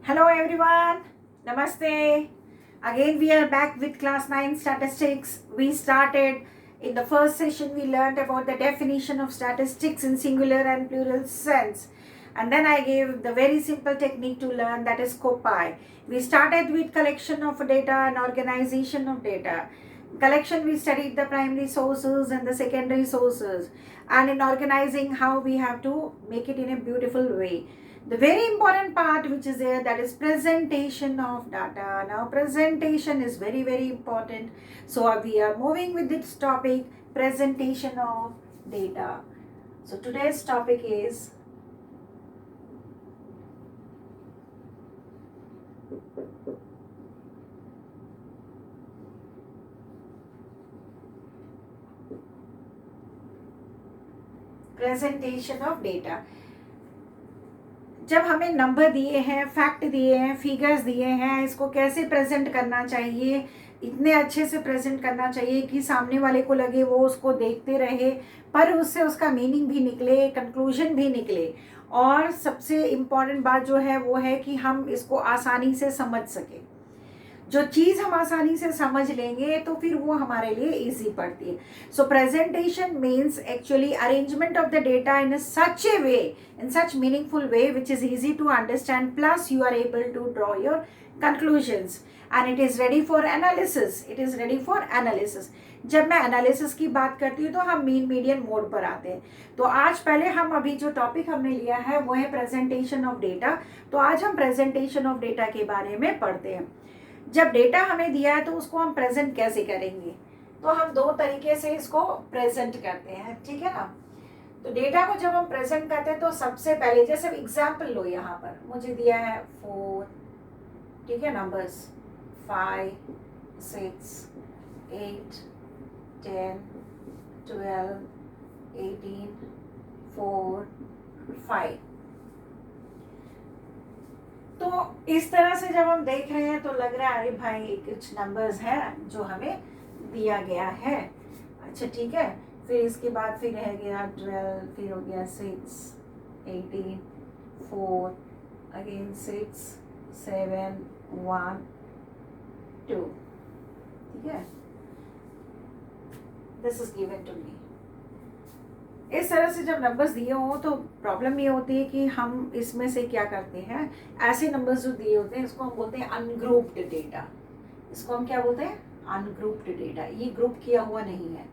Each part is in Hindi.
Hello everyone, Namaste. Again we are back with class 9 statistics. We started in the first session, we learned about the definition of statistics in singular and plural sense. And then I gave the very simple technique to learn, that is COPI. We started with collection of data and organization of data. Collection, we studied the primary sources and the secondary sources, and in organizing how we have to make it in a beautiful way. The very important part which is there, that is presentation of data. Now presentation is very important, so we are moving with this topic, presentation of data. So today's topic is presentation of data. जब हमें नंबर दिए हैं, फैक्ट दिए हैं, फिगर्स दिए हैं, इसको कैसे प्रेजेंट करना चाहिए, इतने अच्छे से प्रेजेंट करना चाहिए कि सामने वाले को लगे वो उसको देखते रहे, पर उससे उसका मीनिंग भी निकले, कंक्लूजन भी निकले, और सबसे इम्पॉर्टेंट बात जो है वो है कि हम इसको आसानी से समझ सकें. जो चीज़ हम आसानी से समझ लेंगे तो फिर वो हमारे लिए इजी पड़ती है. So presentation means actually arrangement of the data in such a way, in such meaningful way which is easy to understand, plus you are able to draw your conclusions and it is ready for analysis. It is ready for analysis. जब मैं एनालिसिस की बात करती हूँ तो हम मीन मीडियन मोड पर आते हैं. तो आज पहले हम अभी जो टॉपिक हमने लिया है वो है प्रेजेंटेशन ऑफ डेटा. तो आज हम प्रेजेंटेशन ऑफ डेटा के बारे में पढ़ते हैं. जब डेटा हमें दिया है तो उसको हम प्रेजेंट कैसे करेंगे, तो हम दो तरीके से इसको प्रेजेंट करते हैं, ठीक है ना. तो डेटा को जब हम प्रेजेंट करते हैं तो सबसे पहले, जैसे एग्जाम्पल लो, यहाँ पर मुझे दिया है 4, ठीक है, नंबर्स 5, 6, 8, 10, 12, 18, 4, 5. तो इस तरह से जब हम देख रहे हैं तो लग रहा है अरे भाई कुछ नंबर्स हैं जो हमें दिया गया है. अच्छा ठीक है, फिर इसके बाद फिर रह गया 12, फिर हो गया 6, 18, 4, अगेन 6, 7, 1, 2, ठीक है. This is given to me. इस तरह से जब नंबर्स दिए हों तो प्रॉब्लम ये होती है कि हम इसमें से क्या करते हैं, ऐसे नंबर्स जो दिए होते हैं इसको हम बोलते हैं अनग्रुप्ड डेटा. इसको हम क्या बोलते हैं, अनग्रुप्ड डेटा. ये ग्रुप किया हुआ नहीं है,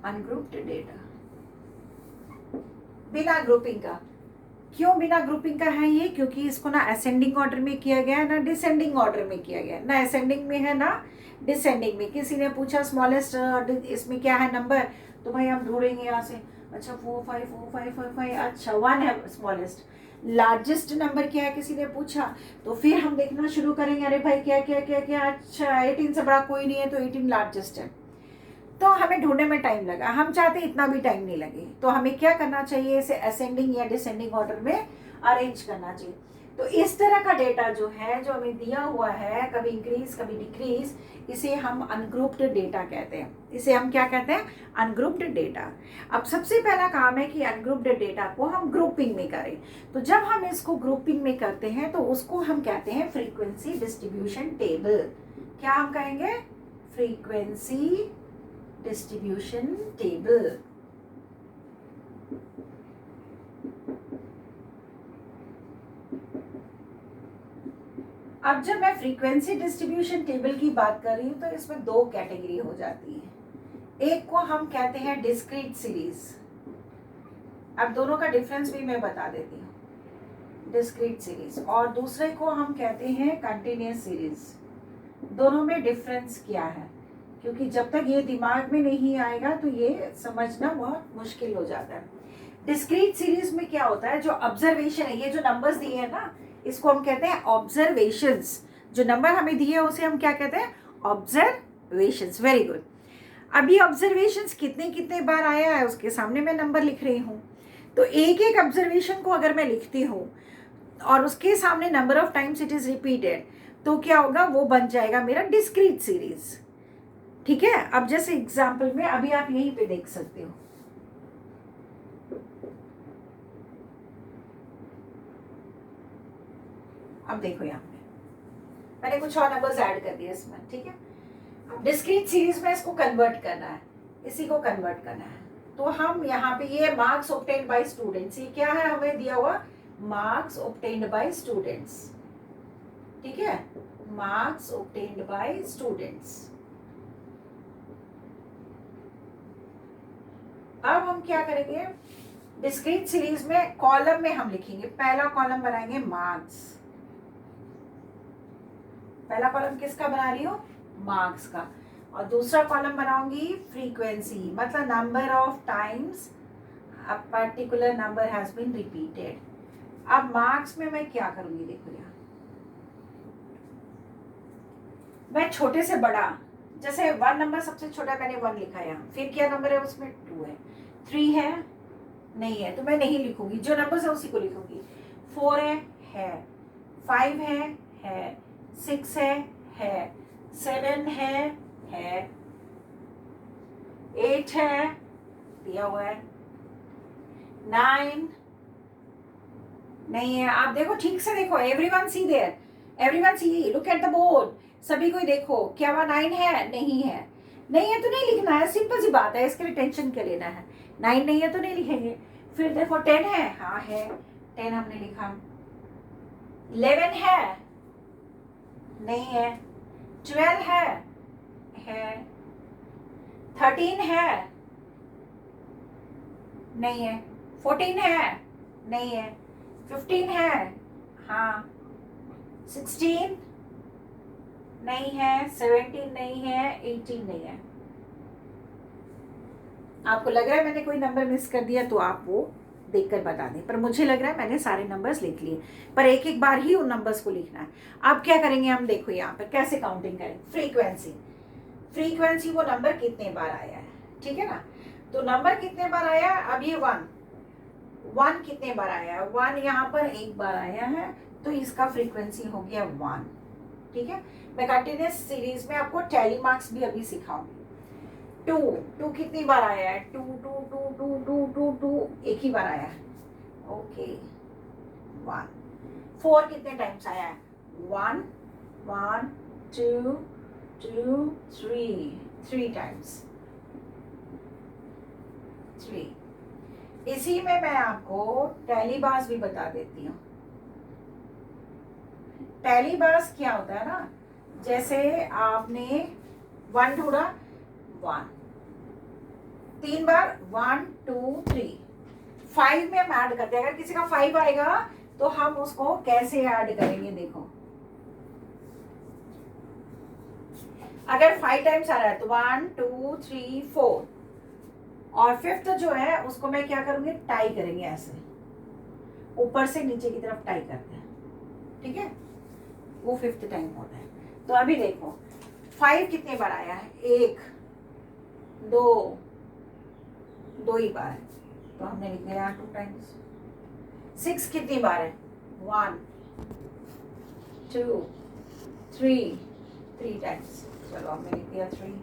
अनग्रुप्ड डेटा, बिना ग्रुपिंग का. क्यों बिना ग्रुपिंग का है ये, क्योंकि इसको ना असेंडिंग ऑर्डर में किया गया है ना डिसेंडिंग ऑर्डर में किया गया है. ना असेंडिंग में है ना डिसेंडिंग में. किसी ने पूछा स्मॉलेस्ट इसमें क्या है नंबर, तो भाई हम ढूंढेंगे यहाँ से. अच्छा 4, 5, 4, 5, 5, 5, अच्छा 1 है स्मॉलेस्ट. लार्जेस्ट नंबर क्या है किसी ने पूछा, तो फिर हम देखना शुरू करेंगे, अरे भाई क्या क्या क्या क्या, अच्छा 18 से बड़ा कोई नहीं है तो 18 लार्जेस्ट है. तो हमें ढूंढने में टाइम लगा, हम चाहते इतना भी टाइम नहीं लगे. तो हमें क्या करना चाहिए, इसे असेंडिंग या डिसेंडिंग ऑर्डर में अरेंज करना चाहिए. तो इस तरह का डेटा जो है, जो हमें दिया हुआ है, कभी इंक्रीज कभी डिक्रीज, इसे हम अनग्रुप्ड डेटा कहते हैं. इसे हम क्या कहते हैं, अनग्रुप्ड डेटा. अब सबसे पहला काम है कि अनग्रुप्ड डेटा को हम ग्रुपिंग में करें. तो जब हम इसको ग्रुपिंग में करते हैं तो उसको हम कहते हैं फ्रीक्वेंसी डिस्ट्रीब्यूशन टेबल. क्या हम कहेंगे, फ्रीक्वेंसी डिस्ट्रीब्यूशन टेबल. अब जब मैं फ्रीक्वेंसी डिस्ट्रीब्यूशन टेबल की बात कर रही हूँ तो इसमें दो कैटेगरी हो जाती है. एक को हम कहते हैं डिस्क्रीट सीरीज. अब दोनों का डिफरेंस भी मैं बता देती हूँ, डिस्क्रीट सीरीज, और दूसरे को हम कहते हैं कंटिन्यूअस सीरीज. दोनों में डिफरेंस क्या है, क्योंकि जब तक ये दिमाग में नहीं आएगा तो ये समझना बहुत मुश्किल हो जाता है. डिस्क्रीट सीरीज में क्या होता है, जो ऑब्जर्वेशन है, ये जो नंबर्स दिए हैं ना, इसको हम कहते हैं ऑब्जर्वेशंस. जो नंबर हमें दिए हैं उसे हम क्या कहते हैं, ऑब्जर्वेशंस. Very good. अभी ऑब्जर्वेशंस कितने कितने बार आया है उसके सामने मैं नंबर लिख रही हूँ. तो एक एक ऑब्जर्वेशन को अगर मैं लिखती हूँ और उसके सामने number of times it is repeated, तो क्या होगा, वो बन जाएगा मेरा डिस्क्रीट सीरीज. ठीक है. अब जैसे एग्जाम्पल में अभी आप यहीं पे देख सकते हो, अब देखो यहाँ पे मैंने कुछ और नंबर्स ऐड कर दिए इसमें, ठीक है। अब डिस्क्रीट सीरीज में इसको कन्वर्ट करना है, इसी को कन्वर्ट करना है। तो हम यहाँ पे ये मार्क्स ऑब्टेन्ड बाय स्टूडेंट्स, ये क्या है हमें दिया हुआ, मार्क्स ऑब्टेन्ड बाय स्टूडेंट्स, ठीक है, मार्क्स ऑब्टेन्ड बाय स्टूडेंट्स। अब हम क्या करेंगे, डिस्क्रीट सीरीज में कॉलम में हम लिखेंगे, पहला कॉलम बनाएंगे मार्क्स, पहला कॉलम किसका बना रही हूँ, मार्क्स का, और दूसरा कॉलम बनाऊंगी फ्रीक्वेंसी, मतलब number of times a particular number has been repeated. अब मार्क्स में मैं क्या करूंगी, देखो यहाँ मैं छोटे से बड़ा, जैसे 1 नंबर सबसे छोटा मैंने 1 लिखा है, फिर क्या नंबर है उसमें 2 है, 3 है नहीं है तो मैं नहीं लिखूंगी, जो नंबर है उसी को लिखूंगी। 4 है 5 है 6 है 7 है 8 है दिया हुआ है, 9 नहीं है। आप देखो ठीक से देखो, everyone see there, everyone see, look at the board, सभी को देखो, क्या वह 9 है, नहीं है, नहीं है तो नहीं लिखना है, सिंपल सी बात है, इसके लिए टेंशन क्या लेना है, 9 नहीं है तो नहीं लिखेंगे। फिर देखो 10 है, हाँ है, 10 हमने लिखा, 11 है नहीं है, 12 है 13 है नहीं है, 14 है नहीं है, 15 है हाँ, 16 नहीं है, 17 नहीं है, 18 नहीं है। आपको लग रहा है मैंने कोई नंबर मिस कर दिया तो आप वो देखकर बता दें, पर मुझे लग रहा है मैंने सारे नंबर्स लिख लिए, पर एक एक बार ही उन नंबर्स को लिखना है। अब क्या करेंगे हम, देखो यहाँ पर कैसे काउंटिंग करें, फ्रीक्वेंसी, फ्रीक्वेंसी वो नंबर कितने बार आया है, ठीक है ना, तो नंबर कितने बार आया, अब ये 1 कितने बार आया है, 1 यहाँ पर एक बार आया है, तो इसका फ्रीक्वेंसी हो गया 1, ठीक है। मैं कंटिन्यूस सीरीज में आपको टैली मार्क्स भी अभी सिखाऊंगी। 2 कितनी बार आया है, 2 एक ही बार आया है, ओके 1। 4 कितने टाइम्स आया है, 1 1 2 2 3 टाइम्स, 3। इसी में मैं आपको टैली बार्स भी बता देती हूँ। टैली बार्स क्या होता है ना, जैसे आपने 1 ढूंढा, 1 3 बार, 1 2 3, 5 में हम ऐड करते हैं, अगर किसी का 5 आएगा तो हम उसको कैसे ऐड करेंगे, देखो अगर 5 टाइम्स आ रहा है तो 1 2 3 4, और 5th जो है उसको मैं क्या करूंगी, टाई करेंगे, ऐसे ऊपर से नीचे की तरफ टाई करते हैं, ठीक है, वो 5th टाइम होता है। तो अभी देखो 5 कितने बार आया है, 1 2 ही बार है, तो हमने लिख दिया 2 टाइम्स। 6 कितनी बार है, 1 2 3 टाइम्स, चलो हमने लिख दिया 3।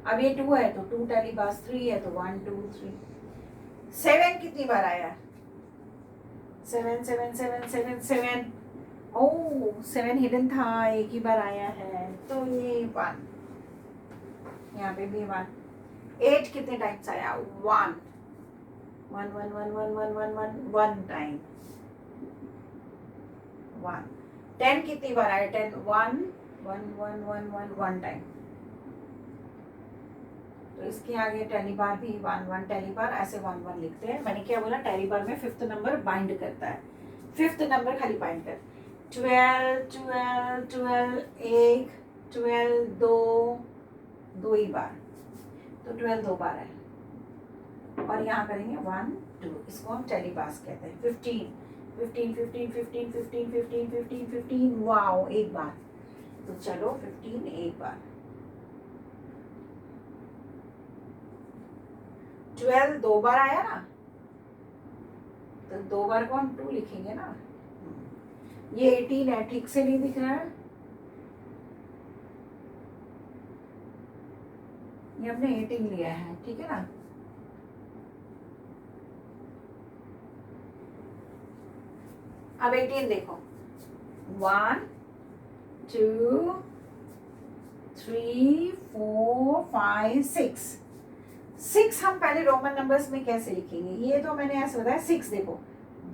अब ये 2 है तो 2 टैली बार्स, 3 है तो 1 2 3। 7 कितनी बार आया, 7 7 7 7 7, ओह 7 हिडन था, एक ही बार आया है, तो ये 1, यहाँ पे भी 1। 8 कितने टाइम्स आया, 1 1 1 1 1 1 1 1 1 टाइम, 1। 10 कितनी बार आया, 10 1 1 1 1 1 1 टाइम, तो इसके आगे टैली बार भी 1 1 टैली बार, ऐसे 1 1 लिखते हैं। मैंने क्या बोला, टैली बार में 5th नंबर बाइंड करता है, 5th नंबर खाली बाइंड कर, 12 12 12 1 12 2 ही बार, तो 12 2 बार है, और यहाँ करेंगे 1 2, इसको हम टैली बार्स कहते हैं। 15 15 15 15 15 15 15 15, वाओ एक बार, तो चलो 15 एक बार। 12 2 बार आया ना, तो 2 बार को हम 2 लिखेंगे ना। ये 18 है, ठीक से नहीं दिख रहा है, ये हमने 18 लिया है, ठीक है ना। अब 18 देखो, 1 2 3 4 5 6 हम पहले रोमन नंबर्स में कैसे लिखेंगे, ये तो मैंने ऐसे बताया 6, देखो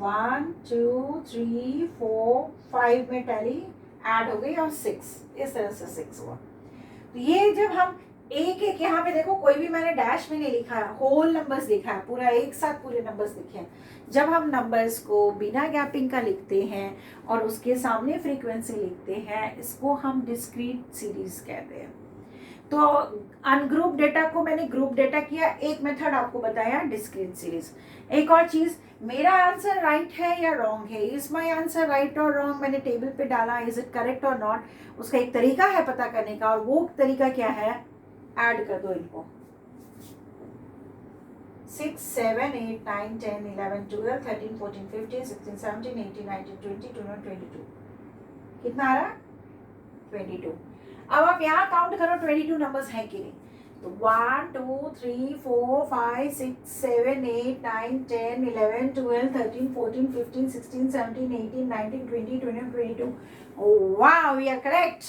1 2 3 4 5 में टैली ऐड हो गई और 6, इस तरह से 6 हुआ। तो ये जब हम एक एक यहाँ पे देखो कोई भी मैंने डैश में नहीं लिखा है, होल नंबर्स लिखा है, पूरा एक साथ पूरे नंबर्स लिखे हैं। जब हम नंबर्स को बिना गैपिंग का लिखते हैं और उसके सामने फ्रीक्वेंसी लिखते हैं, इसको हम डिस्क्रीट सीरीज कहते हैं। तो अनग्रुप डेटा को मैंने ग्रुप डेटा किया, एक मेथड आपको बताया डिस्क्रीट सीरीज। एक और चीज, मेरा आंसर राइट है या रॉन्ग है, इज माई आंसर राइट और रॉन्ग, मैंने टेबल पे डाला, इज इट करेक्ट और नॉट, उसका एक तरीका है पता करने का, और वो तरीका क्या है, ऐड कर दो इनको 6 7 8 9 10 11 12 13 14 15 16 17 18 19 20 21 22, कितना आ रहा, 22। अब आप यहाँ काउंट करो 22 नंबर्स हैं कि नहीं, तो 1 2 3 4 5 6 7 8 9 10 11 12 13 14 15 16 17 18 19 20 21 22, वाह वी आर करेक्ट,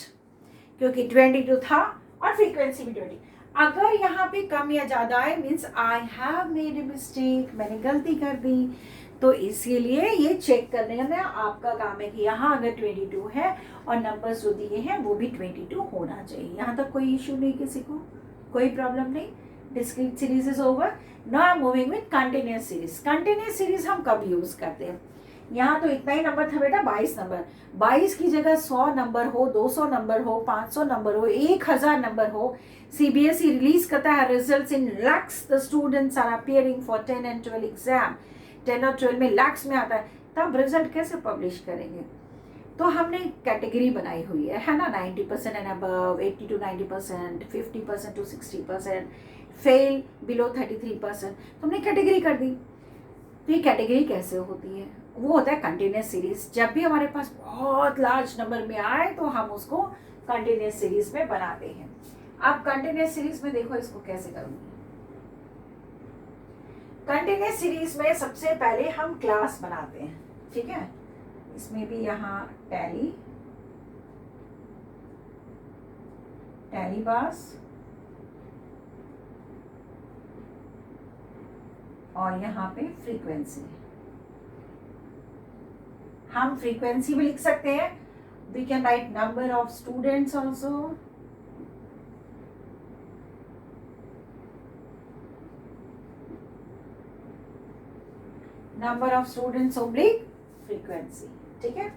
क्योंकि 22 था और फ्रीक्वेंसी भी 20। अगर यहाँ पे कम या ज्यादा है means I have made a mistake, मैंने गलती कर दी, तो इसीलिए ये चेक करने में आपका काम है कि यहाँ अगर 22 है और नंबर्स जो दिए हैं वो भी 22 होना चाहिए। यहाँ तक कोई इश्यू नहीं, किसी को कोई प्रॉब्लम नहीं। Discrete series is over, now I am moving with continuous series. Continuous series हम कब यूज करते हैं, यहाँ तो इतना ही नंबर था बेटा, 22 नंबर, 22 की जगह 100 नंबर हो, 200 नंबर हो, 500 नंबर हो, 1000 नंबर हो, CBSE रिलीज करता है results in lakhs, the students are appearing for 10 and 12 exam, 10 और 12 में लैक्स में आता है, तब रिजल्ट कैसे पब्लिश करेंगे। तो हमने कैटेगरी बनाई हुई है ना, 90% and above, 80 to 90%, 50% to 60%, fail below 33%, तो हमने कैटेगरी कर दी। तो ये कैटेगरी कैसे होती है, वो होता है कंटिन्यूस सीरीज। जब भी हमारे पास बहुत लार्ज नंबर में आए तो हम उसको कंटिन्यूस सीरीज में बनाते हैं। अब कंटिन्यूस सीरीज में देखो इसको कैसे करूंगी। कंटिन्यूस सीरीज में सबसे पहले हम क्लास बनाते हैं, ठीक है, इसमें भी यहाँ टैली बास और यहाँ पे फ्रीक्वेंसी, हम फ्रीक्वेंसी भी लिख सकते हैं, we can write number of students also, number of students oblique frequency, ठीक है।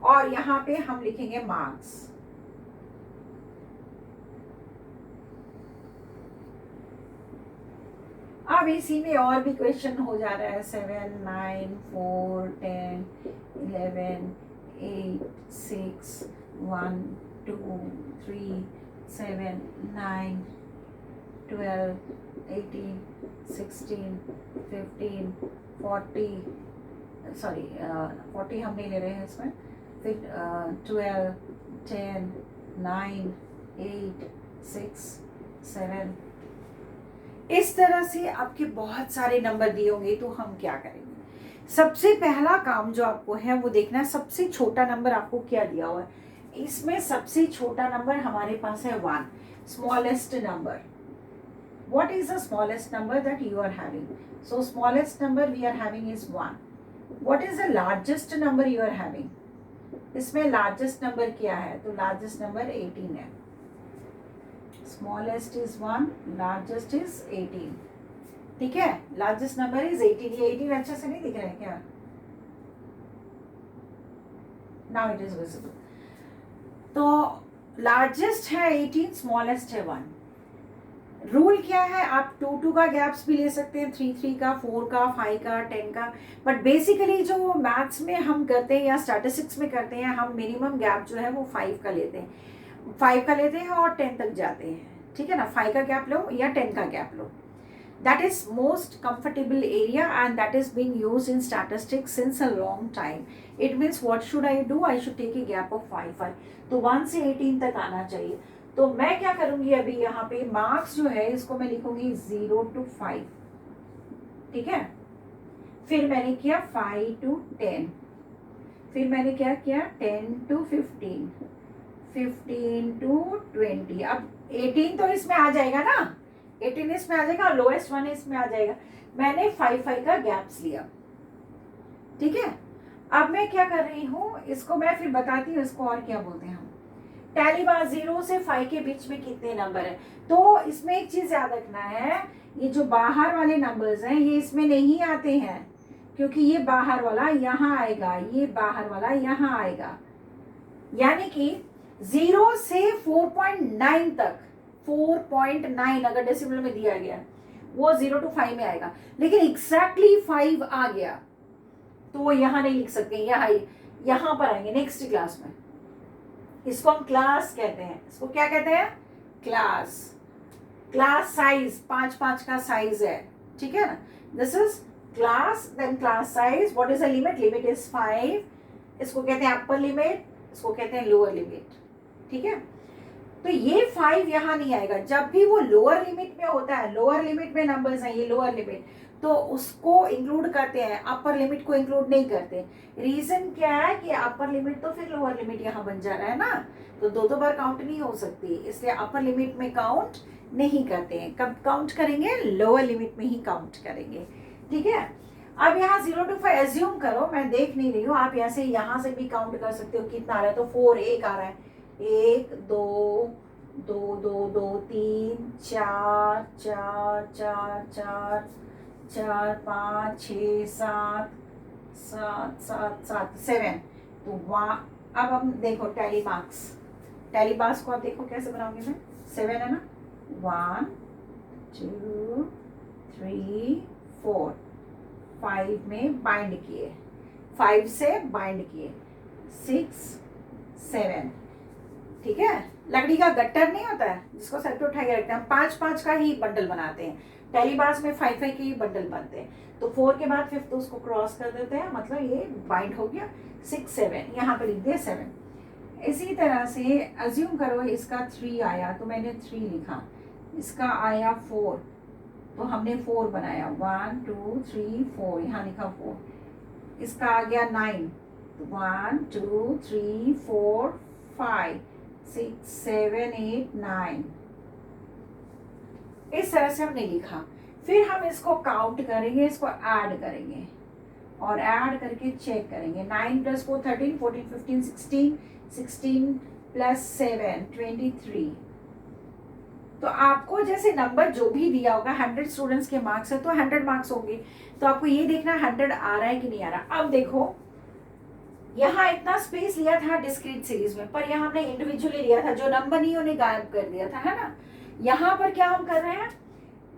और यहाँ पे हम लिखेंगे मार्क्स। अब इसी में और भी क्वेश्चन हो जा रहा है, 7 9 4 10 11 8 6 1 2 3 7 9 12 18 16 15 40 सॉरी 40 हम नहीं ले रहे हैं इसमें, फिर 12 10 9 8 6 7, इस तरह से आपके बहुत सारे नंबर दिए होंगे। तो हम क्या करेंगे, सबसे पहला काम जो आपको है वो देखना है सबसे छोटा नंबर आपको क्या दिया हुआ है। इसमें सबसे छोटा नंबर हमारे पास है 1, smallest number. What is the smallest number that you are having? So smallest number we are having is 1. What is the largest number you are having? इसमें largest number क्या है, तो largest number 18 है। Smallest is 1, largest is 18, ठीक है, largest number is 18। ये 18 अच्छे से नहीं दिख रहा है क्या, now it is visible। तो largest है 18, smallest है 1। रूल क्या है, आप 2 का गैप्स भी ले सकते हैं, 3 का, 4 का, 5 का, 10 का, बट बेसिकली जो मैथ्स में हम करते हैं या स्टैटिस्टिक्स में करते हैं, हम मिनिमम गैप जो है वो 5 का लेते हैं, 5 का लेते हैं और 10 तक जाते हैं, ठीक है ना। 5 का गैप लो या 10 का गैप लो, that is most comfortable area and that is being used in statistics since a long time. It means what should I do, I should take a gap of 5, तो 1 से 18 तक आना चाहिए। तो मैं क्या करूंगी, अभी यहाँ पे मार्क्स जो है इसको मैं लिखूंगी 0 to 5, ठीक है। फिर मैंने किया 5 to 10, फिर मैंने क्या किया 10 to 15, 15 to 20, अब 18 तो इसमें आ जाएगा ना, 18 इसमें आ जाएगा और लोएस्ट वन इसमें आ जाएगा। मैंने 5 का गैप्स लिया, ठीक है। अब मैं क्या कर रही हूँ, इसको मैं फिर बताती हूँ इसको और क्या बोलते हैं हम। टैली बार 0 से 5 के बीच में कितने नंबर है, तो इसमें एक चीज याद रखना है, ये जो बाहर वाले नंबर्स हैं ये इसमें नहीं आते हैं, क्योंकि ये बाहर वाला यहाँ आएगा, ये बाहर वाला यहाँ आएगा। यानी कि 0 से 4.9 तक, 4.9 अगर डेसिमल में दिया गया वो 0 to 5 में आएगा, लेकिन एग्जैक्टली 5 आ गया तो वो यहाँ नहीं लिख सकते, यहाँ पर आएंगे नेक्स्ट क्लास में। इसको हम क्लास कहते हैं, इसको क्या कहते हैं, क्लास। क्लास साइज 5 का साइज है, ठीक है ना। This is class, then class size, what is the limit, limit is 5। इसको कहते हैं अपर लिमिट, इसको कहते हैं लोअर लिमिट, ठीक है। तो ये 5 यहाँ नहीं आएगा, जब भी वो लोअर लिमिट में होता है, लोअर लिमिट में नंबर्स हैं ये लोअर लिमिट, तो उसको इंक्लूड करते हैं, अपर लिमिट को इंक्लूड नहीं करते। रीजन क्या है कि अपर लिमिट तो फिर लोअर लिमिट यहाँ बन जा रहा है ना, तो दो बार काउंट नहीं हो सकती, इसलिए अपर लिमिट में काउंट नहीं करते हैं। कब काउंट करेंगे, लोअर लिमिट में ही काउंट करेंगे, ठीक है। अब यहाँ 0 to 5 एज्यूम करो, मैं देख नहीं रही हूँ, आप यहाँ से भी काउंट कर सकते हो कितना आ रहा है, तो 4 1 आ रहा है, 1 2 2 2 2 3 4 4 4 4 4 5 6 7 7 7 7 7, तो वहाँ अब हम देखो टैली मार्क्स, टैली मार्क्स को आप देखो कैसे बनाओगे, मैं 7 है ना, 1 2 3 4 5 में बाइंड किए, 5 से बाइंड किए, 6 7, ठीक है। लकड़ी का गट्टर नहीं होता है जिसको सर पे उठा के रखते हैं, 5 का ही बंडल बनाते हैं, टैली बार्स में 5 के ही बंडल बनते हैं, तो 4 के बाद 5 उसको क्रॉस कर देते हैं, मतलब ये बाइंड हो गया। 6 7 यहाँ पर लिख दिया 7। इसी तरह से अज्यूम करो इसका 3 आया तो मैंने 3 लिखा, इसका आया 4 तो हमने 4 बनाया, 1 2 3 4, यहाँ लिखा 4। इसका आ गया 9, 1 2 3 4 5 6 7 8 9, इस तरह से हमने लिखा। फिर हम इसको काउंट करेंगे, इसको ऐड करेंगे और ऐड करके चेक करेंगे, 9 + 4 13 14 15 16 16 + 7 23। तो आपको जैसे नंबर जो भी दिया होगा, 100 स्टूडेंट्स के मार्क्स है तो 100 मार्क्स होंगे, तो आपको ये देखना 100 आ रहा है कि नहीं आ रहा। अब देखो यहाँ इतना स्पेस लिया था डिस्क्रीट सीरीज में, पर यहाँ हमने इंडिविजुअली लिया था, जो नंबर नहीं उन्हें गायब कर दिया था, है ना। यहाँ पर क्या हम कर रहे हैं,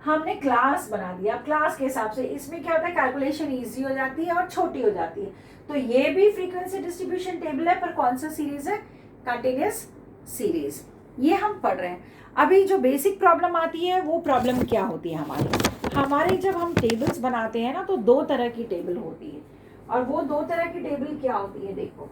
हमने क्लास बना दिया, क्लास के हिसाब से इसमें क्या होता है, कैलकुलेशन इजी हो जाती है और छोटी हो जाती है। तो ये भी फ्रीक्वेंसी डिस्ट्रीब्यूशन टेबल है, पर कौन सा सीरीज है, कंटिन्यूअस सीरीज, ये हम पढ़ रहे हैं। अभी जो बेसिक प्रॉब्लम आती है वो प्रॉब्लम क्या होती है हमारे जब हम टेबल्स बनाते हैं ना, तो 2 तरह की टेबल होती है, और वो 2 तरह की टेबल क्या होती है, देखो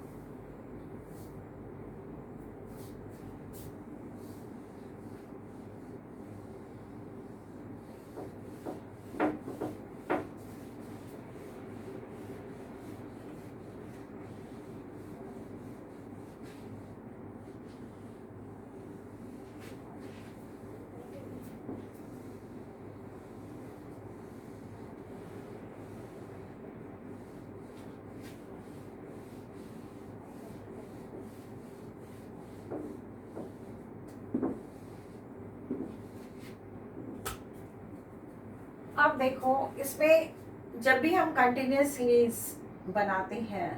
अब देखो इसमें जब भी हम कंटिन्यूअस सीरीज बनाते हैं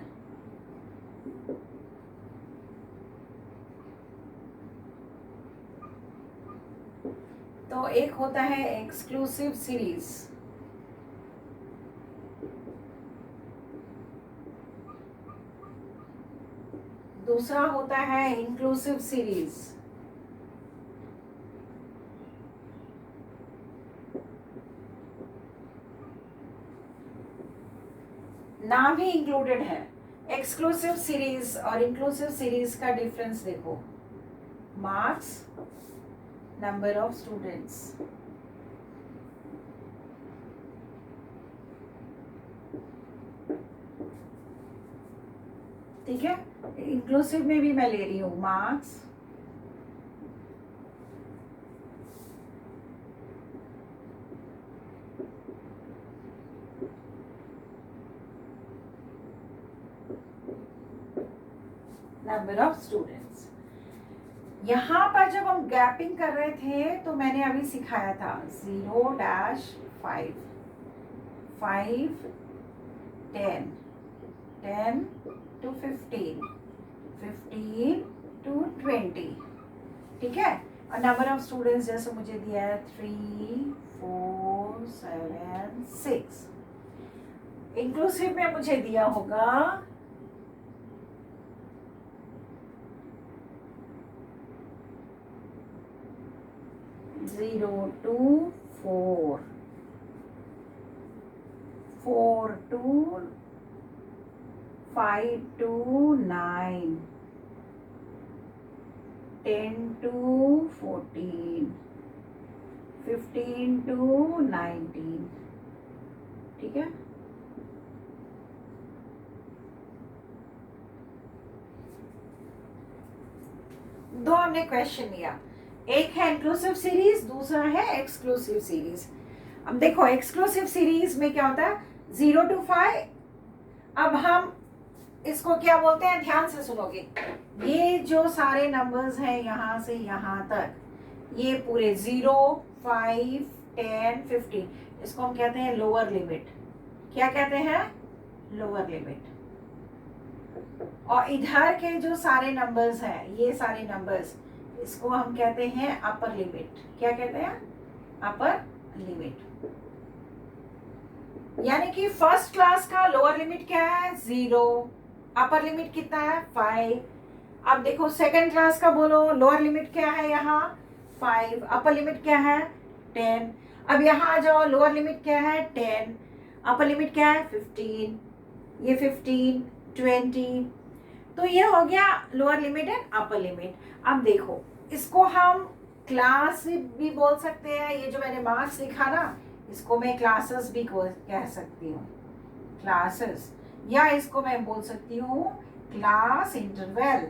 तो एक होता है एक्सक्लूसिव सीरीज, दूसरा होता है इंक्लूसिव सीरीज। नाम ही इंक्लूडेड है। एक्सक्लूसिव सीरीज और इंक्लूसिव सीरीज का डिफरेंस देखो, मार्क्स, नंबर ऑफ स्टूडेंट्स। ठीक है, इंक्लूसिव में भी मैं ले रही हूँ मार्क्स, नंबर ऑफ स्टूडेंट्स। यहाँ पर जब हम गैपिंग कर रहे थे तो मैंने अभी सिखाया था 0-5, 5, 10, 10 to 15, 15 to 20, ठीक है। और नंबर ऑफ स्टूडेंट्स जैसे मुझे दिया है 3, 4, 7, 6। इंक्लूसिव में मुझे दिया होगा 0 to 4, 4 to 5 to 9, 10 to 14, 15 to 19, ठीक है। दो हमने क्वेश्चन लिया, एक है इंक्लूसिव सीरीज, दूसरा है एक्सक्लूसिव सीरीज। अब देखो एक्सक्लूसिव सीरीज में क्या होता है 0 to 5। अब हम इसको क्या बोलते हैं, ध्यान से सुनोगे, ये जो सारे नंबर्स हैं यहाँ से यहाँ तक, ये पूरे 0, 5, 10, 15, इसको हम कहते हैं लोअर लिमिट। क्या कहते हैं, लोअर लिमिट। और इधर के जो सारे नंबर्स हैं, ये सारे नंबर्स, इसको हम कहते हैं अपर लिमिट। क्या कहते हैं, अपर लिमिट। यानी कि फर्स्ट क्लास का लोअर लिमिट क्या है 0, अपर लिमिट कितना है 5। अब देखो सेकंड क्लास का बोलो, लोअर लिमिट क्या है यहाँ 5, अपर लिमिट क्या है 10। अब यहाँ आ जाओ, लोअर लिमिट क्या है 10, अपर लिमिट क्या है 15, ये 15, 20। तो ये हो गया lower limit and upper limit. अब देखो इसको हम क्लास भी बोल सकते हैं, ये जो मैंने मार्क्स लिखा ना, इसको मैं क्लासेस भी कह सकती हूँ, क्लासेस, या इसको मैं बोल सकती हूँ क्लास इंटरवल,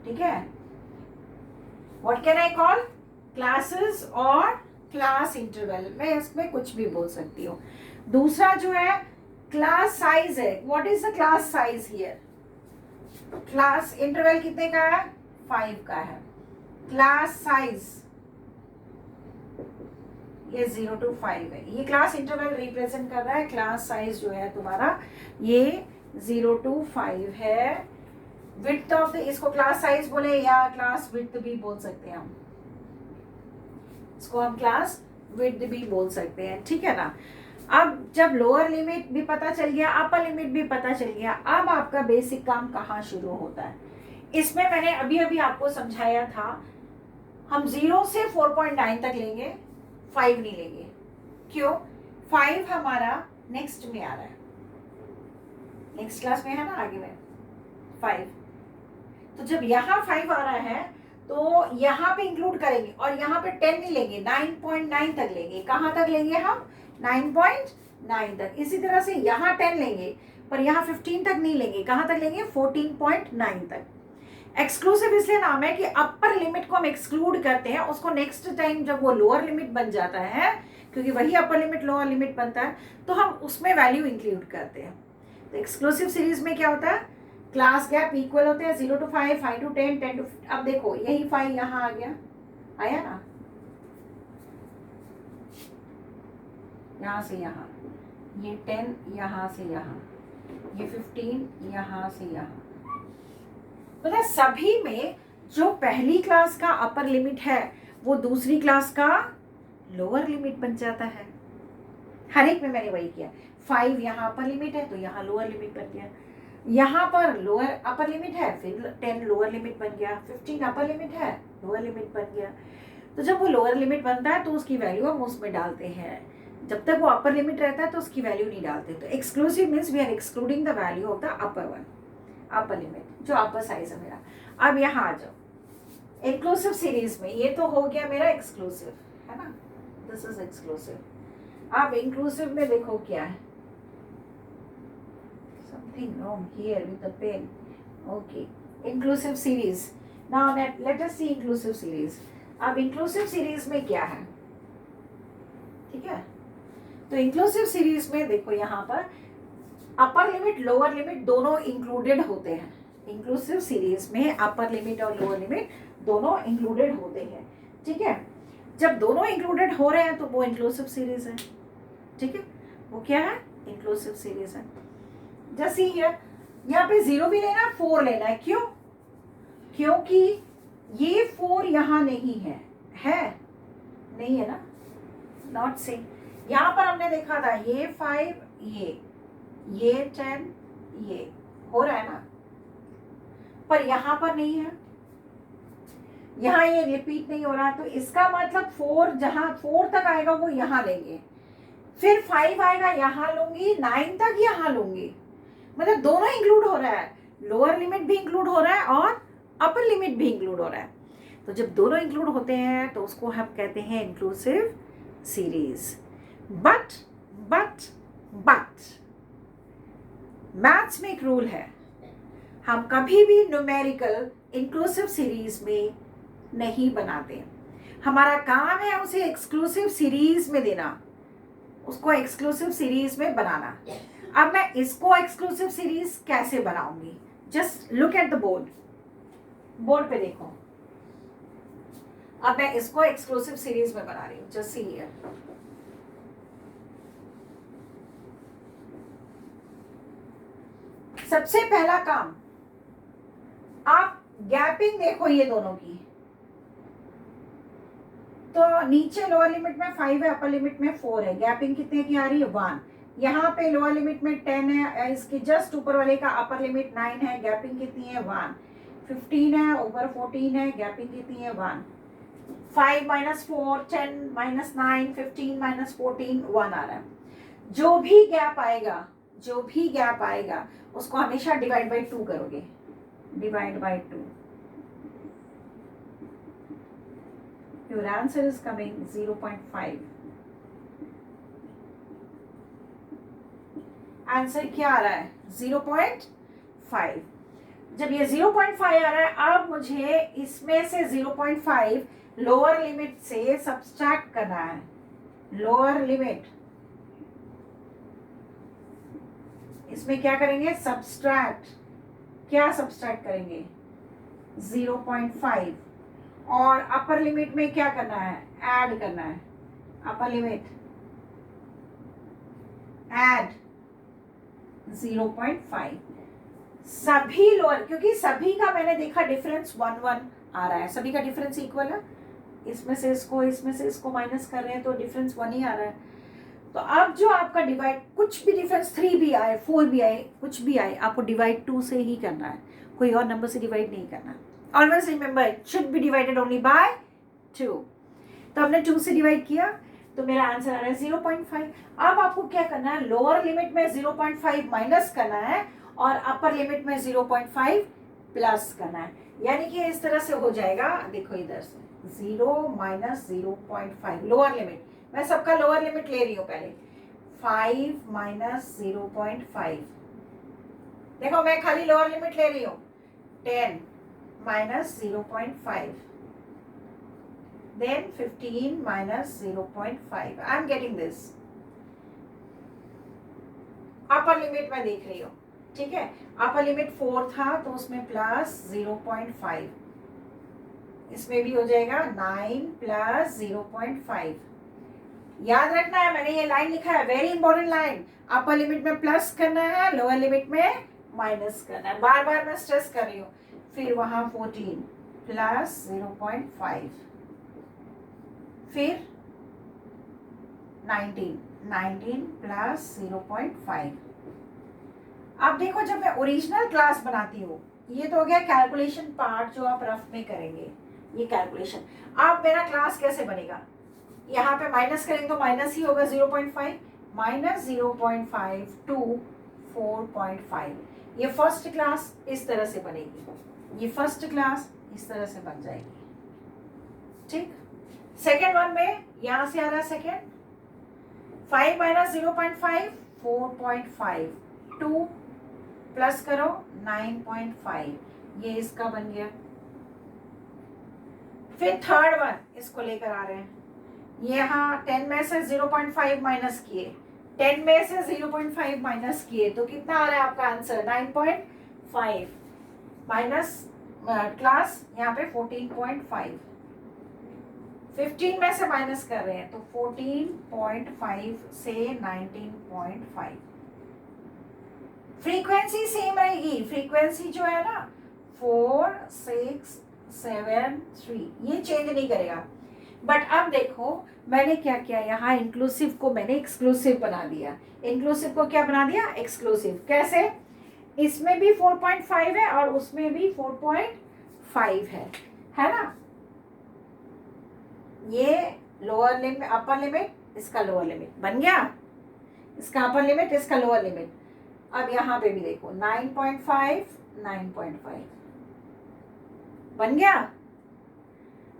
ठीक है। What can I call, classes और क्लास इंटरवल, मैं इसमें कुछ भी बोल सकती हूँ। दूसरा जो है क्लास साइज है, what is the class size here, class interval कितने का है 5 का है, क्लास साइज ये 0 to 5 है, ये क्लास इंटरवल रिप्रेजेंट कर रहा है। क्लास साइज जो है तुम्हारा ये 0 to 5 है। विड्थ ऑफ द, इसको क्लास साइज बोले या क्लास विड्थ भी बोल सकते हैं हम, इसको हम क्लास विड्थ भी बोल सकते हैं, ठीक है ना। अब जब लोअर लिमिट भी पता चल गया, अपर लिमिट भी पता चल गया, अब आपका बेसिक काम कहाँ शुरू होता है। इसमें मैंने अभी अभी आपको समझाया था, हम 0 से 4.9 तक लेंगे, 5 नहीं लेंगे। क्यों, 5 हमारा नेक्स्ट में आ रहा है, नेक्स्ट क्लास में है ना, आगे में 5। तो जब यहाँ 5 आ रहा है तो यहाँ पे इंक्लूड करेंगे, और यहाँ पे 10 नहीं लेंगे, 9.9 तक लेंगे। कहाँ तक लेंगे हम, 9.9 तक। इसी तरह से यहाँ 10 लेंगे, पर यहाँ 15 तक नहीं लेंगे। कहाँ तक लेंगे, 14.9 तक। एक्सक्लूसिव इसलिए नाम है कि अपर लिमिट को हम एक्सक्लूड करते हैं, उसको नेक्स्ट टाइम जब वो लोअर लिमिट बन जाता है, क्योंकि वही अपर लिमिट लोअर लिमिट बनता है, तो हम उसमें वैल्यू इंक्लूड करते हैं। तो एक्सक्लूसिव सीरीज में क्या होता है, क्लास गैप इक्वल होते हैं 0 to 5, 5 to 10, 10 to 15। अब देखो यही 5 यहाँ आ गया, आया ना, यहाँ से यहाँ, ये 10 यहाँ से यहाँ, ये 15 यहाँ से यहाँ। मतलब सभी में जो पहली क्लास का अपर लिमिट है वो दूसरी क्लास का लोअर लिमिट बन जाता है। हर एक में मैंने वही किया। 5 यहाँ अपर लिमिट है तो यहाँ लोअर लिमिट बन गया, यहाँ पर लोअर अपर लिमिट है, फिर 10 लोअर लिमिट बन गया, 15 अपर लिमिट है, लोअर लिमिट बन गया। तो जब वो लोअर लिमिट बनता है तो उसकी वैल्यू हम उसमें डालते हैं, जब तक वो अपर लिमिट रहता है तो उसकी वैल्यू नहीं डालते। तो exclusive means we are excluding the value of the upper one, upper limit जो अपर साइज है मेरा। अब यहाँ आ जाओ इंक्लूसिव सीरीज में, ये तो हो गया मेरा एक्सक्लूसिव, है ना, दिस इज एक्सक्लूसिव। अब इंक्लूसिव में देखो क्या है, something wrong here with the pen. Okay, inclusive series. Now let us see inclusive series. अब inclusive series में क्या है, ठीक है? तो inclusive series में देखो यहाँ पर अपर लिमिट लोअर लिमिट दोनों इंक्लूडेड होते हैं. इंक्लूसिव सीरीज में अपर लिमिट और लोअर लिमिट दोनों इंक्लूडेड होते हैं, ठीक है? जब दोनों इंक्लूडेड हो रहे हैं तो वो इंक्लूसिव सीरीज है, ठीक है? वो क्या है? इंक्लूसिव सीरीज है. जैसे यहाँ पे 0 भी लेना, 4 लेना है. क्यों? क्योंकि ये 4 यहाँ नहीं है. नहीं है ना, नॉट सेम. यहाँ पर हमने देखा था ये 5, ये 10, ये हो रहा है ना, पर यहाँ पर नहीं है. यहाँ ये रिपीट नहीं हो रहा, तो इसका मतलब 4 जहाँ 4 तक आएगा वो यहाँ लेंगे, फिर 5 आएगा यहाँ लूंगी, 9 तक यहाँ लूंगी. मतलब दोनों इंक्लूड हो रहा है, लोअर लिमिट भी इंक्लूड हो रहा है और अपर लिमिट भी इंक्लूड हो रहा है. तो जब दोनों इंक्लूड होते हैं तो उसको हम कहते हैं इंक्लूसिव सीरीज. बट मैथ्स में एक रूल है, हम कभी भी न्यूमेरिकल इंक्लूसिव सीरीज में नहीं बनाते. हमारा काम है उसे एक्सक्लूसिव सीरीज में देना, उसको एक्सक्लूसिव सीरीज में बनाना. अब मैं इसको एक्सक्लूसिव सीरीज कैसे बनाऊंगी? Just look at the board पे देखो. अब मैं इसको एक्सक्लूसिव सीरीज में बना रही हूँ. Just see here. सबसे पहला काम, आप गैपिंग देखो ये दोनों की. तो नीचे लोअर लिमिट में 5 है, अपर लिमिट में 4 है. गैपिंग कितने की आ रही है? 1. यहाँ पे लोअर लिमिट में 10 है, इसके जस्ट ऊपर वाले का अपर लिमिट 9 है. गैपिंग कितनी है? 1. 15 है, ऊपर 14 है. गैपिंग कितनी है? 1. 5 - 4, 10 - 9, 15 - 14, 1 आ रहा है. जो भी गैप आएगा उसको हमेशा डिवाइड बाई 2 करोगे. Divide by 2. Your answer is coming 0.5. Answer क्या आ रहा है? 0.5. जब ये 0.5 आ रहा है, अब मुझे इसमें से 0.5 लोअर लिमिट से सब्सट्रैक्ट करना है. लोअर लिमिट इसमें क्या करेंगे? सब्सट्रैक्ट. क्या सब्सट्रैक्ट करेंगे? 0.5. और अपर लिमिट में क्या करना है? ऐड करना है. Upper limit add 0.5. सभी लोअर, क्योंकि सभी का मैंने देखा डिफरेंस 1 आ रहा है. सभी का डिफरेंस इक्वल है. इसमें से इसको माइनस कर रहे हैं तो डिफरेंस 1 ही आ रहा है. तो अब जो आपका डिवाइड, कुछ भी डिफरेंस 3 भी आए, 4 भी आए, कुछ भी आए, आपको डिवाइड 2 से ही करना है. कोई और नंबर से डिवाइड नहीं करना. Always remember, it should be divided only by 2. तो हमने 2 से डिवाइड किया तो मेरा आंसर आ रहा है 0.5. अब आपको क्या करना है? लोअर लिमिट में 0.5 माइनस करना है और अपर लिमिट में 0.5 प्लस करना है. यानी कि इस तरह से हो जाएगा. देखो इधर से 0 - 0.5 लोअर लिमिट. मैं सबका लोअर लिमिट ले रही हूँ पहले. 5 - 0.5. देखो मैं खाली लोअर लिमिट ले रही हूँ. 10 - 0.5. Then 15 - 0.5. I am getting this. Upper limit मैं देख रही हूँ, ठीक है? अपर लिमिट 4 था तो उसमें प्लस 0.5. इसमें भी हो जाएगा 9 + 0.5. याद रखना है, मैंने ये लाइन लिखा है, very important line. Upper limit में प्लस करना है, लोअर लिमिट में माइनस करना है. बार बार मैं स्ट्रेस कर रही हूँ. फिर वहां 14 + 0.5. फिर 19 + 0.5. अब देखो, जब मैं ओरिजिनल क्लास बनाती हूँ, ये तो हो गया कैलकुलेशन पार्ट जो आप रफ में करेंगे, ये कैलकुलेशन. अब मेरा क्लास कैसे बनेगा? यहाँ पे माइनस करेंगे तो माइनस ही होगा. 0.5 - 0.5 to 4.5. ये फर्स्ट क्लास इस तरह से बनेगी. ये फर्स्ट क्लास इस तरह से बन जाएगी, ठीक? सेकेंड वन में यहां से आ रहा है सेकेंड. 5 - 0.5 4.5 2 प्लस करो 9.5, ये इसका बन गया। फिर थर्ड वन इसको लेकर आ रहे हैं, यहाँ 10 में से 0.5 माइनस किए, 10 में से 0.5 माइनस किए तो कितना आ रहा है आपका आंसर 9.5 माइनस क्लास यहाँ पे 14.5, 15 में से माइनस कर रहे हैं तो 14.5 से 19.5। फ्रीक्वेंसी सेम रहेगी, फ्रीक्वेंसी जो है ना 4 6 7 3, ये चेंज नहीं करेगा। बट अब देखो मैंने क्या किया, यहाँ इंक्लूसिव को मैंने एक्सक्लूसिव बना दिया। इंक्लूसिव को क्या बना दिया, एक्सक्लूसिव। कैसे, इसमें भी 4.5 है और उसमें भी 4.5 है ना। ये लोअर लिमिट, अपर लिमिट, इसका लोअर लिमिट बन गया, इसका अपर लिमिट, इसका लोअर लिमिट। अब यहाँ पे भी देखो 9.5 9.5 बन गया।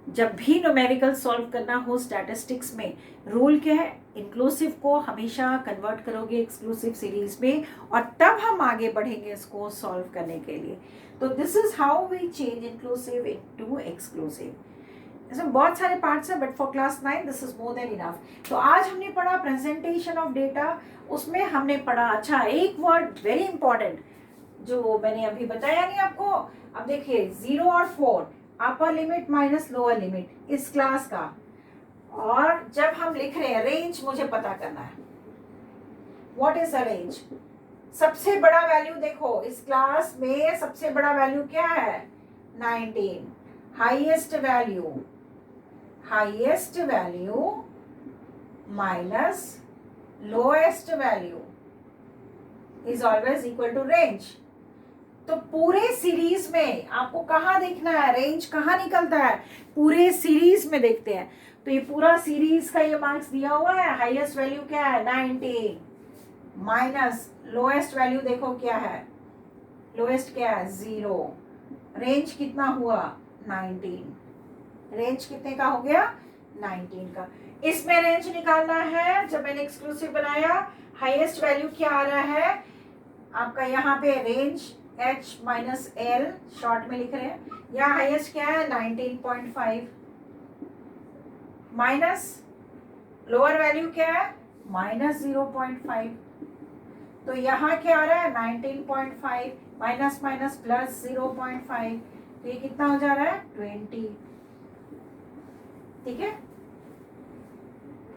जब भी न्यूमेरिकल सॉल्व करना हो स्टैटिस्टिक्स में, रूल क्या है, इंक्लूसिव को हमेशा कन्वर्ट करोगे एक्सक्लूसिव सीरीज में और तब हम आगे बढ़ेंगे इसको सॉल्व करने के लिए। तो this is how we change inclusive into exclusive. इसमें बहुत सारे पार्ट्स हैं but for class 9 this is more than enough. तो आज हमने पढ़ा प्रेजेंटेशन ऑफ डेटा, उसमें हमने पढ़ा, अच्छा एक वर्ड वेरी इंपॉर्टेंट जो मैंने अभी बताया नहीं आपको। अब देखिए 0 और 4, upper limit minus lower limit इस क्लास का, और जब हम लिख रहे हैं रेंज मुझे पता करना है, व्हाट इज द रेंज। सबसे बड़ा वैल्यू देखो इस क्लास में, सबसे बड़ा वैल्यू क्या है 19, highest value minus lowest value is always equal to range. तो पूरे सीरीज में आपको कहाँ देखना है, रेंज कहाँ निकलता है, पूरे सीरीज में देखते हैं। तो ये पूरा सीरीज का ये मार्क्स दिया हुआ है, हाईएस्ट वैल्यू क्या है 19 माइनस लोएस्ट वैल्यू देखो क्या है, लोएस्ट क्या है 0, रेंज कितना हुआ 19, रेंज कितने का हो गया 19 का। इसमें रेंज निकालना है, जब मैंने एक्सक्लूसिव बनाया हाईएस्ट वैल्यू क्या आ रहा है आपका, यहाँ पे range h minus L short में लिख रहे हैं, यहाँ हाईएस्ट क्या है 19.5 माइनस लोअर वैल्यू क्या है माइनस 0.5, तो यहाँ क्या आ रहा है 19.5 माइनस माइनस प्लस 0.5, तो ये कितना हो जा रहा है 20। ठीक है,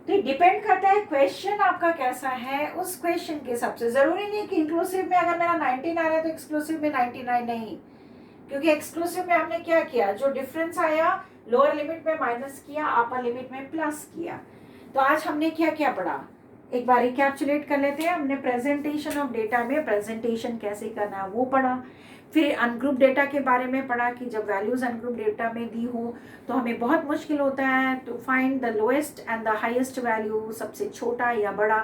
तो डिपेंड करता है क्वेश्चन आपका कैसा है, उस क्वेश्चन के हिसाब से। जरूरी नहीं कि इंक्लूसिव में अगर मेरा 19 आ रहा है तो एक्सक्लूसिव में 99 नहीं, क्योंकि एक्सक्लूसिव में हमने क्या किया, जो डिफरेंस आया लोअर लिमिट में माइनस किया, अपर लिमिट में प्लस किया। तो आज हमने क्या क्या पढ़ा, एक बार रिकैप्चुलेट कर लेते हैं। हमने प्रेजेंटेशन ऑफ डेटा में प्रेजेंटेशन कैसे करना है वो पढ़ा, फिर अनग्रुप डेटा के बारे में पढ़ा कि जब वैल्यूज अनग्रुप डेटा में दी हो तो हमें बहुत मुश्किल होता है to find the lowest and the highest value, सबसे छोटा या बड़ा।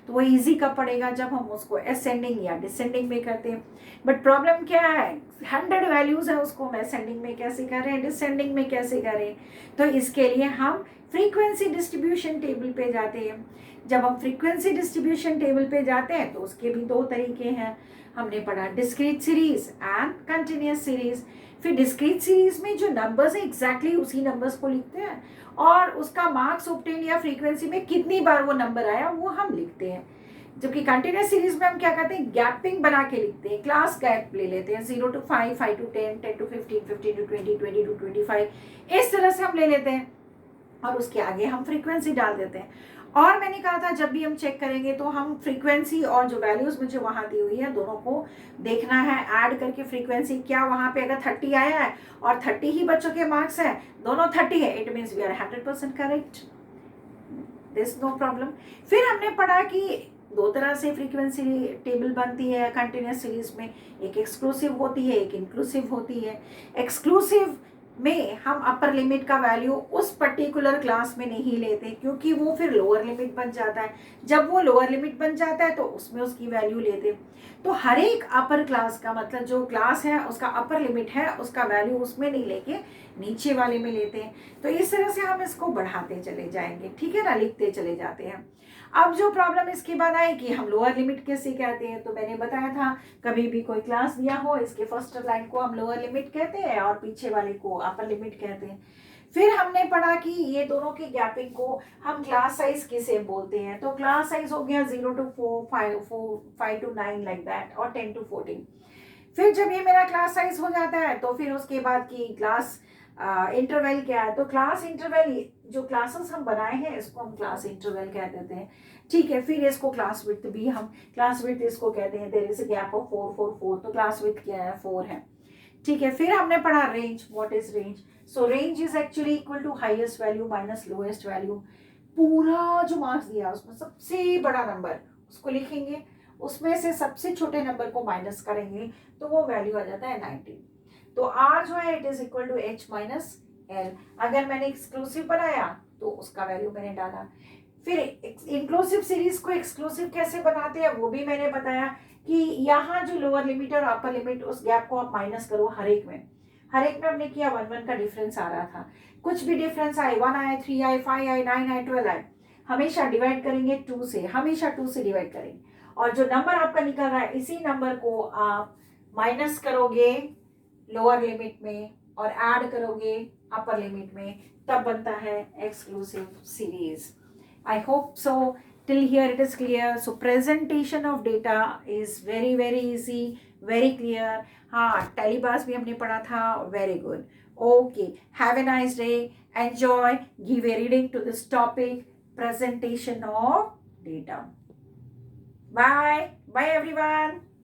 तो वो इजी कब पड़ेगा, जब हम उसको असेंडिंग या डिसेंडिंग में करते हैं। बट प्रॉब्लम क्या है, 100 वैल्यूज है, उसको हम असेंडिंग में कैसे करें, डिसेंडिंग में कैसे करें। तो इसके लिए हम फ्रीक्वेंसी डिस्ट्रीब्यूशन टेबल पे जाते हैं। जब हम फ्रीक्वेंसी डिस्ट्रीब्यूशन टेबल पे जाते हैं तो उसके भी दो तरीके हैं। हमने पढ़ा discrete series and continuous series. फिर डिस्क्रीट सीरीज में जो नंबर्स है एग्जैक्टली उसी नंबर्स को लिखते हैं और उसका मार्क्स ऑब्टेन या फ्रीक्वेंसी में कितनी बार वो नंबर आया वो हम लिखते हैं। जबकि कंटिन्यूअस सीरीज में हम क्या करते हैं, गैपिंग बना के लिखते हैं, क्लास गैप ले लेते हैं, 0 to 5, 5 to 10, 10 to 15, 15 to 20, 20 to 25, इस तरह से हम ले लेते हैं और उसके आगे हम फ्रीक्वेंसी डाल देते हैं। और मैंने कहा था जब भी हम चेक करेंगे तो हम फ्रीक्वेंसी और जो वैल्यूज मुझे वहां दी हुई है दोनों को देखना है, ऐड करके फ्रीक्वेंसी क्या वहां पे अगर 30 आया है और 30 ही बच्चों के मार्क्स है, दोनों 30 है, it means we are 100% correct, there is no problem. फिर हमने पढ़ा कि दो तरह से फ्रीक्वेंसी टेबल बनती है कंटिन्यूअस सीरीज में, एक एक्सक्लूसिव होती है, एक इंक्लूसिव होती है। एक्सक्लूसिव में हम अपर लिमिट का वैल्यू उस पर्टिकुलर क्लास में नहीं लेते क्योंकि वो फिर लोअर लिमिट बन जाता है। जब वो लोअर लिमिट बन जाता है तो उसमें उसकी वैल्यू लेते। तो हर एक अपर क्लास का मतलब जो क्लास है उसका अपर लिमिट है उसका वैल्यू उसमें नहीं लेके नीचे वाले में लेते हैं। तो इस तरह से हम इसको बढ़ाते चले जाएंगे, ठीक है ना, लिखते चले जाते हैं। अब जो प्रॉब्लम इसके बाद आई कि हम लोअर लिमिट कैसे कहते हैं, तो मैंने बताया था कभी भी कोई क्लास दिया हो, इसके फर्स्ट लाइन को हम लोअर लिमिट कहते हैं और पीछे वाले को अपर लिमिट कहते हैं। फिर हमने पढ़ा कि ये दोनों की गैपिंग को हम क्लास साइज किसे बोलते हैं, तो क्लास साइज हो गया 0 to 4, 5 to 9 लाइक दैट, और 10 to 14। फिर जब ये मेरा क्लास साइज हो जाता है तो फिर उसके बाद की क्लास इंटरवल क्या है, तो क्लास इंटरवल जो क्लासेस हम बनाए हैं इसको हम क्लास इंटरवल कह देते हैं। ठीक है, फिर इसको क्लास विड्थ भी हम क्लास विड्थ इसको कहते हैं, there is a gap of 4 4 4, तो क्लास विड्थ क्या है 4 है। ठीक है, फिर हमने पढ़ा range, what is range, so range is actually equal to highest value minus lowest value. पूरा जो मार्क्स दिया उसमें सबसे बड़ा नंबर उसको लिखेंगे, उसमें से सबसे छोटे नंबर को माइनस करेंगे तो वो वैल्यू आ जाता है 19। तो आर जो है it is equal to H minus L. अगर मैंने एक्सक्लूसिव बनाया तो उसका वैल्यू मैंने डाला। फिर इंक्लूसिव सीरीज को एक्सक्लूसिव कैसे बनाते हैं वो भी मैंने बताया कि यहाँ जो लोअर लिमिट और अपर लिमिट उस गैप को आप माइनस करो हर एक में हमने किया 1 1 का डिफरेंस आ रहा था। कुछ भी डिफरेंस आए, 1 आए, 3 आए, 5 आए, 9 आए, 12 आए, हमेशा डिवाइड करेंगे 2 से, हमेशा 2 से डिवाइड करेंगे। और जो नंबर आपका निकल रहा है इसी नंबर को आप माइनस करोगे लोअर लिमिट में और ऐड करोगे अपर लिमिट में, तब बनता है exclusive series. I hope so. Till here it is clear. So presentation of data is very very easy, very clear. हाँ, टेलीबास भी हमने पढ़ा था, very good. Okay, have a nice day. Enjoy. Give a reading to this topic, presentation of data. Bye. Bye everyone.